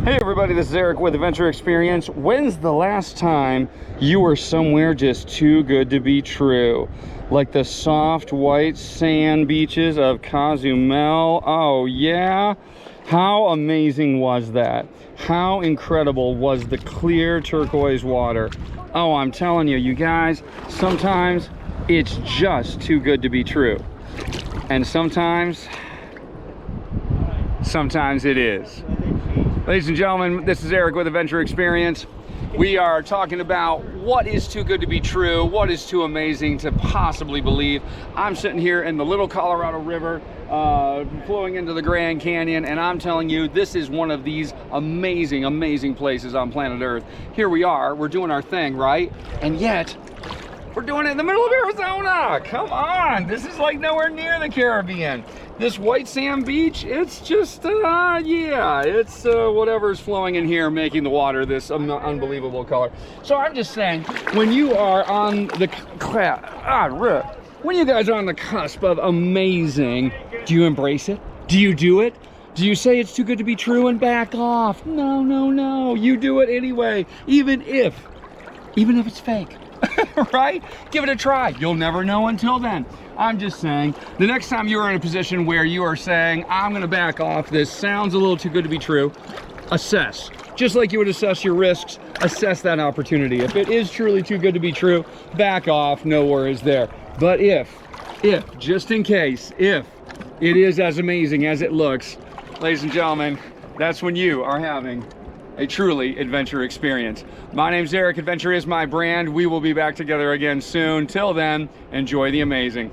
Hey everybody, this is Eric with Adventure Experience. When's the last time you were somewhere just too good to be true? Like the soft white sand beaches of Cozumel. Oh yeah? How amazing was that? How incredible was the clear turquoise water? Oh, I'm telling you, you guys, sometimes it's just too good to be true. And sometimes it is. Ladies and gentlemen, this is Eric with Adventure Experience. We are talking about what is too good to be true, what is too amazing to possibly believe. I'm sitting here in the Little Colorado River, flowing into the Grand Canyon, and I'm telling you, this is one of these amazing, amazing places on planet Earth. Here we are, we're doing our thing, right? And yet, we're doing it in the middle of Arizona. Come on, this is like nowhere near the Caribbean. This white sand beach, it's just, yeah, it's whatever's flowing in here making the water this unbelievable color. So I'm just saying, when you are on the, when you guys are on the cusp of amazing, do you embrace it? Do you do it? Do you say it's too good to be true and back off? No, no, no, you do it anyway, even if it's fake. Right? Give it a try. You'll never know until then. I'm just saying, the next time you are in a position where you are saying, I'm gonna back off, this sounds a little too good to be true, assess. Just like you would assess your risks, assess that opportunity. If it is truly too good to be true, back off, no worries there. But if, just in case, if it is as amazing as it looks, ladies and gentlemen, that's when you are having a truly adventure experience. My name's Eric, adventure is my brand. We will be back together again soon. Till then, enjoy the amazing.